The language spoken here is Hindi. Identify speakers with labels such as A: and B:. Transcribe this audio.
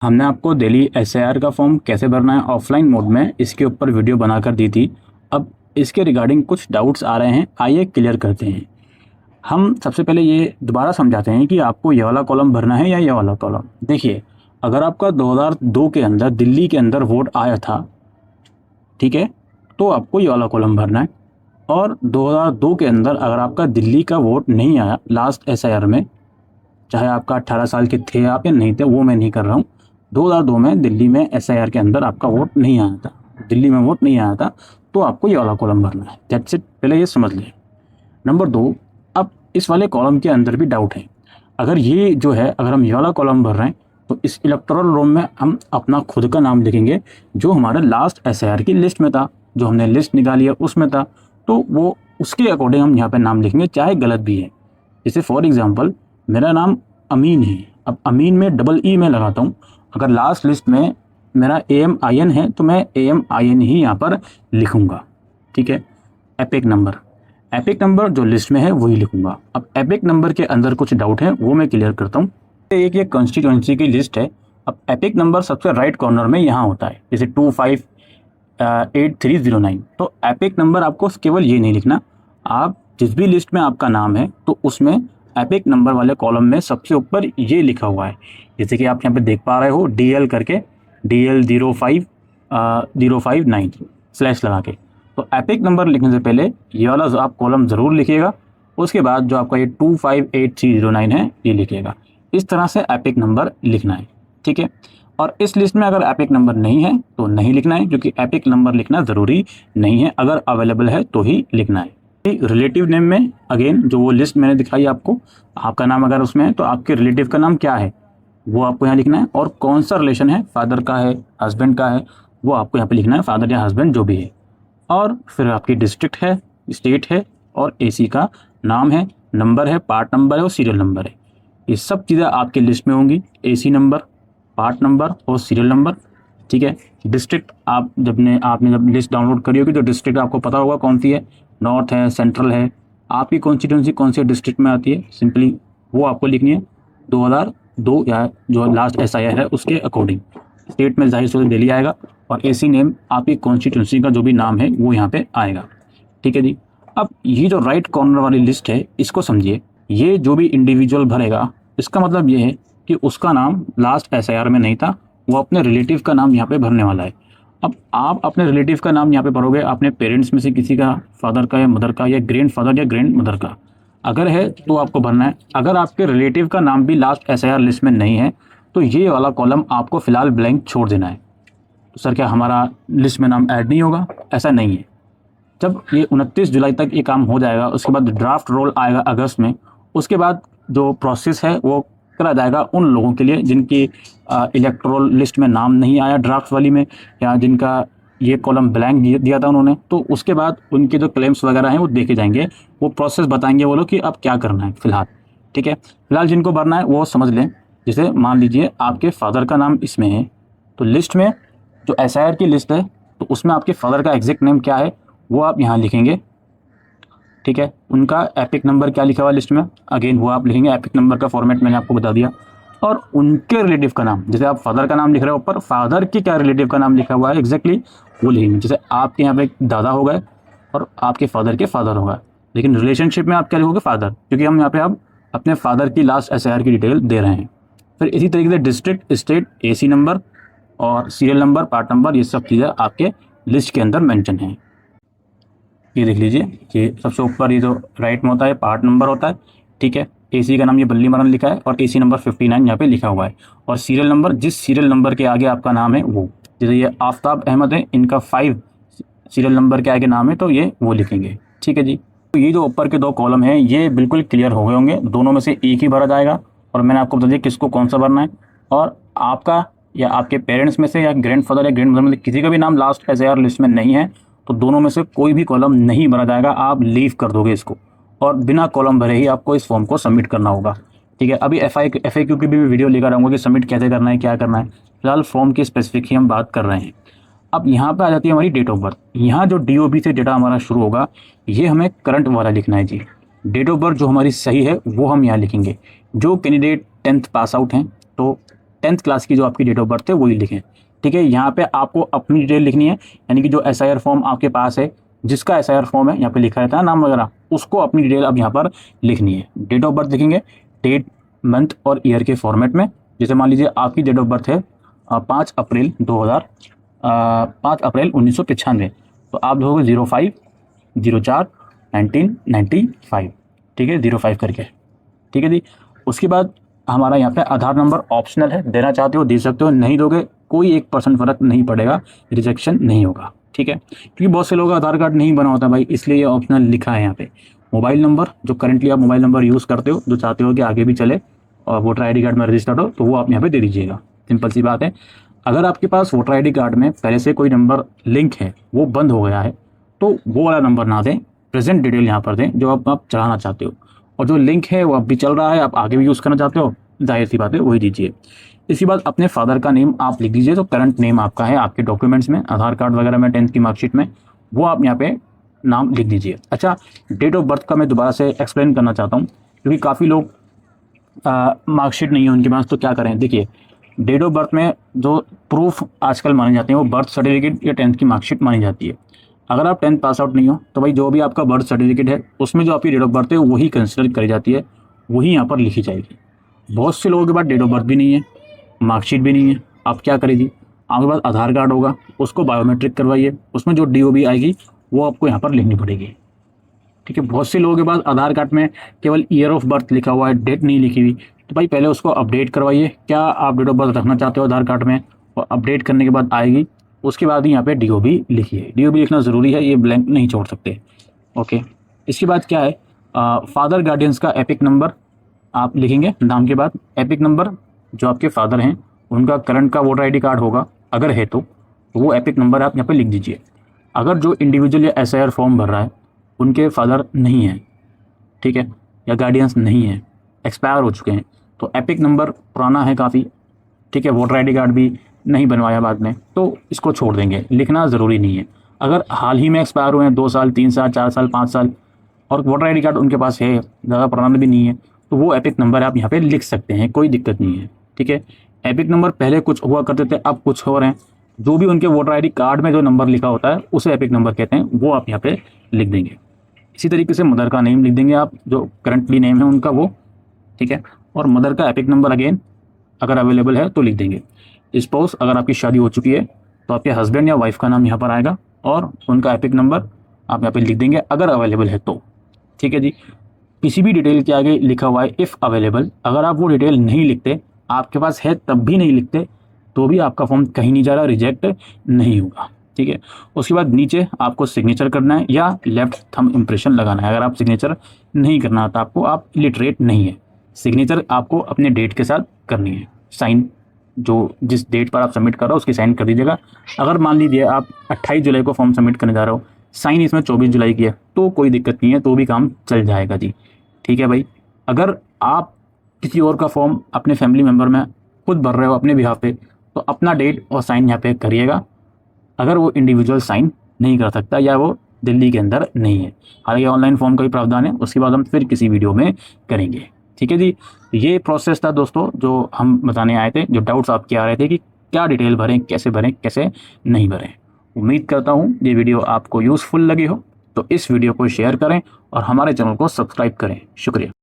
A: हमने आपको दिल्ली एसआईआर का फॉर्म कैसे भरना है ऑफलाइन मोड में इसके ऊपर वीडियो बनाकर दी थी। अब इसके रिगार्डिंग कुछ डाउट्स आ रहे हैं, आइए क्लियर करते हैं। हम सबसे पहले ये दोबारा समझाते हैं कि आपको ये वाला कॉलम भरना है या ये वाला कॉलम। देखिए, अगर आपका 2002 के अंदर दिल्ली के अंदर वोट आया था, ठीक है, तो आपको ये वाला कॉलम भरना है। और 2002 के अंदर अगर आपका दिल्ली का वोट नहीं आया लास्ट एसआईआर में, चाहे आपका 18 साल के थे आप या नहीं थे, वो मैं नहीं कर रहा हूँ। 2002 में दिल्ली में एसआईआर के अंदर आपका वोट नहीं आया था, दिल्ली में वोट नहीं आया था, तो आपको ये वाला कॉलम भरना है। दैट्स इट, पहले ये समझ लें। नंबर 2, अब इस वाले कॉलम के अंदर भी डाउट है। अगर ये जो है, अगर हम ये वाला कॉलम भर रहे हैं तो इस इलेक्टोरल रोल में हम अपना खुद का नाम लिखेंगे जो हमारे लास्ट एसआईआर की लिस्ट में था, जो हमने लिस्ट निकाली है उसमें था, तो वो उसके अकॉर्डिंग हम यहाँ पे नाम लिखेंगे, चाहे गलत भी है। जैसे फॉर एग्जांपल मेरा नाम अमीन है, अब अमीन में डबल ई में लगाता हूँ। अगर लास्ट लिस्ट में मेरा AMIN है तो मैं AMIN ही यहाँ पर लिखूँगा, ठीक है। एपिक नंबर जो लिस्ट में है वही लिखूँगा। अब एपिक नंबर के अंदर कुछ डाउट है, वो मैं क्लियर करता हूँ। एक ये कॉन्स्टिट्यूंसी की लिस्ट है। अब एपिक नंबर सबसे राइट कॉर्नर में यहाँ होता है, जैसे 258309। तो एपिक नंबर आपको केवल ये नहीं लिखना, आप जिस भी लिस्ट में आपका नाम है तो उसमें एपिक नंबर वाले कॉलम में सबसे ऊपर ये लिखा हुआ है, जैसे कि आप यहाँ पे देख पा रहे हो DL करके, DL 05059 स्लैश लगा के। तो एपिक नंबर लिखने से पहले ये वाला आप कॉलम ज़रूर लिखिएगा, उसके बाद जो आपका ये 258309 है ये लिखिएगा। इस तरह से एपिक नंबर लिखना है, ठीक है। और इस लिस्ट में अगर एपिक नंबर नहीं है तो नहीं लिखना है, क्योंकि एपिक नंबर लिखना ज़रूरी नहीं है, अगर अवेलेबल है तो ही लिखना है। रिलेटिव नेम में अगेन जो वो लिस्ट मैंने दिखाई आपको, आपका नाम अगर उसमें है तो आपके रिलेटिव का नाम क्या है वो आपको यहाँ लिखना है, और कौन सा रिलेशन है, फादर का है, हस्बैंड का है, वो आपको यहाँ पे लिखना है, फादर या हस्बैंड जो भी है। और फिर आपकी डिस्ट्रिक्ट है, स्टेट है, और AC का नाम है, नंबर है, पार्ट नंबर है और सीरियल नंबर है। ये सब चीज़ें आपकी लिस्ट में होंगी, AC नंबर, पार्ट नंबर और सीरियल नंबर, ठीक है। डिस्ट्रिक्ट आपने जब लिस्ट डाउनलोड करी होगी तो डिस्ट्रिक्ट आपको पता होगा कौन सी है, नॉर्थ है, सेंट्रल है, आपकी कॉन्स्टिट्यूंसी कौन से डिस्ट्रिक्ट में आती है, सिंपली वो आपको लिखनी है 2002 या जो लास्ट SIR है उसके अकॉर्डिंग। स्टेट में जाहिर से दिल्ली आएगा, और AC नेम आपकी कॉन्स्टिट्यूंसी का जो भी नाम है वो यहाँ पे आएगा, ठीक है जी। अब ये जो राइट कॉर्नर वाली लिस्ट है इसको समझिए, ये जो भी इंडिविजुअल भरेगा इसका मतलब ये है कि उसका नाम लास्ट SIR में नहीं था, वो अपने रिलेटिव का नाम यहाँ पे भरने वाला है। अब आप अपने रिलेटिव का नाम यहाँ पे भरोगे, अपने पेरेंट्स में से किसी का, फादर का या मदर का, या ग्रैंड फादर या ग्रैंड मदर का अगर है तो आपको भरना है। अगर आपके रिलेटिव का नाम भी लास्ट SIR लिस्ट में नहीं है तो ये वाला कॉलम आपको फिलहाल ब्लैंक छोड़ देना है। तो सर क्या हमारा लिस्ट में नाम ऐड नहीं होगा? ऐसा नहीं है। जब ये 29 जुलाई तक ये काम हो जाएगा, उसके बाद ड्राफ्ट रोल आएगा अगस्त में, उसके बाद जो प्रोसेस है वो करा जाएगा उन लोगों के लिए जिनकी इलेक्टोरल लिस्ट में नाम नहीं आया ड्राफ्ट वाली में, या जिनका ये कॉलम ब्लैंक दिया था उन्होंने, तो उसके बाद उनके जो क्लेम्स वगैरह हैं वो देखे जाएंगे, वो प्रोसेस बताएंगे वो लोग कि अब क्या करना है फिलहाल, ठीक है। फिलहाल जिनको भरना है वो समझ लें। जैसे मान लीजिए आपके फादर का नाम इसमें है, तो लिस्ट में जो SIR की लिस्ट है तो उसमें आपके फादर का एग्जैक्ट नेम क्या है वो आप यहाँ लिखेंगे, ठीक है। उनका एपिक नंबर क्या लिखा हुआ लिस्ट में, अगेन वो आप लिखेंगे, एपिक नंबर का फॉर्मेट मैंने आपको बता दिया। और उनके रिलेटिव का नाम, जैसे आप फादर का नाम लिख रहे हो ऊपर, फादर की क्या रिलेटिव का नाम लिखा हुआ है एग्जैक्टली वो लिखेंगे। जैसे आपके यहाँ पे एक दादा हो गए और आपके फादर के फादर हो गए, लेकिन रिलेशनशिप में आप क्या लिखोगे, फादर, क्योंकि हम यहाँ पे अब अपने फादर की लास्ट SIR की डिटेल दे रहे हैं। फिर इसी तरीके से डिस्ट्रिक्ट, स्टेट, AC नंबर और सीरियल नंबर, पार्ट नंबर, ये सब चीज़ें आपके लिस्ट के अंदर मेंशन हैं। ये देख लीजिए कि सबसे ऊपर ये जो राइट में होता है पार्ट नंबर होता है, ठीक है। AC का नाम ये बल्ली मरन लिखा है और AC नंबर 59 यहाँ पे लिखा हुआ है, और सीरियल नंबर जिस सीरियल नंबर के आगे आपका नाम है वो, जैसे ये आफ्ताब अहमद है, इनका 5 सीरियल नंबर के आगे नाम है तो ये वो लिखेंगे, ठीक है जी। तो ये जो ऊपर के 2 कॉलम हैं ये बिल्कुल क्लियर हो गए होंगे, दोनों में से एक ही भरा जाएगा, और मैंने आपको बता दिया किसको कौन सा भरना है। और आपका या आपके पेरेंट्स में से या ग्रैंड फादर या ग्रैंड मदर में से किसी का भी नाम लास्ट SIR लिस्ट में नहीं है तो दोनों में से कोई भी कॉलम नहीं भरा जाएगा, आप लीव कर दोगे इसको, और बिना कॉलम भरे ही आपको इस फॉर्म को सबमिट करना होगा, ठीक है। अभी FAQ की भी वीडियो लेकर आऊँगा कि सबमिट कैसे करना है, क्या करना है। फिलहाल फॉर्म की स्पेसिफिक ही हम बात कर रहे हैं। अब यहाँ पे आ जाती है हमारी डेट ऑफ बर्थ। यहाँ जो DOB से डेटा हमारा शुरू होगा ये हमें करंट वाला लिखना है जी। डेट ऑफ बर्थ जो हमारी सही है वो हम यहाँ लिखेंगे। जो कैंडिडेट 10th पास आउट हैं तो 10th क्लास की जो आपकी डेट ऑफ बर्थ है वही लिखें। ठीक है, यहाँ पे आपको अपनी डिटेल लिखनी है, यानी कि जो SIR फॉर्म आपके पास है, जिसका SIR फॉर्म है यहाँ पे लिखा रहता है नाम वगैरह, उसको अपनी डिटेल अब यहाँ पर लिखनी है। डेट ऑफ बर्थ लिखेंगे डेट, मंथ और ईयर के फॉर्मेट में। जैसे मान लीजिए आपकी डेट ऑफ बर्थ है 5 अप्रैल 1995, तो आप लिखोगे 05/04/1995। ठीक है, 05 करके। ठीक है जी। उसके बाद हमारा यहाँ पे आधार नंबर ऑप्शनल है, देना चाहते हो दे सकते हो, नहीं दोगे कोई 1% फ़र्क नहीं पड़ेगा, रिजेक्शन नहीं होगा। ठीक है, क्योंकि बहुत से लोग आधार कार्ड नहीं बना होता भाई, इसलिए ये ऑप्शनल लिखा है यहाँ पे। मोबाइल नंबर, जो करंटली आप मोबाइल नंबर यूज़ करते हो, जो चाहते हो कि आगे भी चले और वोटर ID कार्ड में रजिस्टर्ड हो, तो वो आप यहाँ पे दे दीजिएगा। सिंपल सी बात है। अगर आपके पास वोटर ID कार्ड में पहले से कोई नंबर लिंक है, वो बंद हो गया है, तो वो वाला नंबर ना दें, प्रेजेंट डिटेल यहाँ पर दें जो आप चढ़ाना चाहते हो। और जो लिंक है वो अब भी चल रहा है, आप आगे भी यूज़ करना चाहते हो, जाहिर सी बात है वही दीजिए। इसके बाद अपने फादर का नेम आप लिख दीजिए, तो करंट नेम आपका है आपके डॉक्यूमेंट्स में, आधार कार्ड वगैरह में, 10th की मार्कशीट में, वो आप यहाँ पे नाम लिख दीजिए। अच्छा, डेट ऑफ बर्थ का मैं दोबारा से एक्सप्लेन करना चाहता हूँ, क्योंकि काफ़ी लोग मार्कशीट नहीं है उनके पास, तो क्या करें। देखिए, डेट ऑफ बर्थ में जो प्रूफ आजकल माने जाते हैं वो बर्थ सर्टिफिकेट या 10th की मार्कशीट मानी जाती है। अगर आप 10th पास आउट नहीं हो, तो भाई जो भी आपका बर्थ सर्टिफिकेट है उसमें जो आपकी डेट ऑफ बर्थ है वही कंसिडर करी जाती है, वही यहाँ पर लिखी जाएगी। बहुत से लोगों के पास डेट ऑफ बर्थ भी नहीं है, मार्कशीट भी नहीं है, आप क्या करेंगे। आपके पास आधार कार्ड होगा, उसको बायोमेट्रिक करवाइए, उसमें जो DOB आएगी वो आपको यहाँ पर लिखनी पड़ेगी। ठीक है, बहुत से लोगों के पास आधार कार्ड में केवल ईयर ऑफ बर्थ लिखा हुआ है, डेट नहीं लिखी हुई, तो भाई पहले उसको अपडेट करवाइए। क्या आप डेट ऑफ बर्थ रखना चाहते हो आधार कार्ड में, और अपडेट करने के बाद आएगी, उसके बाद ही यहाँ पे DOB लिखिए। DOB लिखना ज़रूरी है, ये ब्लैंक नहीं छोड़ सकते। ओके, इसके बाद क्या है, फादर गार्डियंस का एपिक नंबर आप लिखेंगे नाम के बाद। एपिक नंबर जो आपके फादर हैं उनका करंट का वोटर ID कार्ड होगा, अगर है तो वो एपिक नंबर आप यहाँ पे लिख दीजिए। अगर जो इंडिविजुअल या SIR फॉर्म भर रहा है उनके फादर नहीं हैं, ठीक है, या गार्डियंस नहीं है, एक्सपायर हो चुके हैं, तो एपिक नंबर पुराना है काफ़ी, ठीक है, वोटर ID कार्ड भी नहीं बनवाया बाद में, तो इसको छोड़ देंगे, लिखना ज़रूरी नहीं है। अगर हाल ही में एक्सपायर हुए हैं 2 साल 3 साल 4 साल 5 साल और वोटर ID कार्ड उनके पास है, ज़्यादा पुराना भी नहीं है, तो वो एपिक नंबर आप यहाँ पे लिख सकते हैं, कोई दिक्कत नहीं है। ठीक है, एपिक नंबर पहले कुछ हुआ करते थे, अब कुछ हो रहे हैं। जो भी उनके वोटर ID कार्ड में जो नंबर लिखा होता है उसे एपिक नंबर कहते हैं, वो आप यहाँ पे लिख देंगे। इसी तरीके से मदर का नेम लिख देंगे आप, जो करंटली नेम है उनका वो। ठीक है, और मदर का एपिक नंबर अगेन अगर अवेलेबल है तो लिख देंगे। स्पाउस, अगर आपकी शादी हो चुकी है तो आपके हस्बैंड या वाइफ का नाम यहाँ पर आएगा और उनका एपिक नंबर आप यहाँ पे लिख देंगे अगर अवेलेबल है तो। ठीक है जी, किसी भी डिटेल के आगे लिखा हुआ है इफ़ अवेलेबल, अगर आप वो डिटेल नहीं लिखते, आपके पास है तब भी नहीं लिखते, तो भी आपका फॉर्म कहीं नहीं जा रहा, रिजेक्ट नहीं होगा। ठीक है, उसके बाद नीचे आपको सिग्नेचर करना है या लेफ्ट थंब इम्प्रेशन लगाना है। अगर आप सिग्नेचर नहीं करना आता आपको, आप इलिटरेट नहीं है, सिग्नेचर आपको अपने डेट के साथ करनी है। साइन जो जिस डेट पर आप सबमिट कर रहे हो उसकी साइन कर दीजिएगा। अगर मान लीजिए आप 28 जुलाई को फॉर्म सबमिट करने जा रहे हो, साइन इसमें 24 जुलाई की है, तो कोई दिक्कत नहीं है, तो भी काम चल जाएगा जी। ठीक है भाई, अगर आप किसी और का फॉर्म अपने फैमिली मेम्बर में खुद भर रहे हो अपने बिहाफ पे, तो अपना डेट और साइन यहाँ पे करिएगा। अगर वो इंडिविजुअल साइन नहीं कर सकता या वो दिल्ली के अंदर नहीं है, हालांकि ऑनलाइन फॉर्म का भी प्रावधान है, उसके बाद हम फिर किसी वीडियो में करेंगे। ठीक है जी, ये प्रोसेस था दोस्तों जो हम बताने आए थे, जो डाउट्स आपके आ रहे थे कि क्या डिटेल भरें, कैसे नहीं भरें। उम्मीद करता हूँ ये वीडियो आपको यूज़फुल लगी हो, तो इस वीडियो को शेयर करें और हमारे चैनल को सब्सक्राइब करें। शुक्रिया।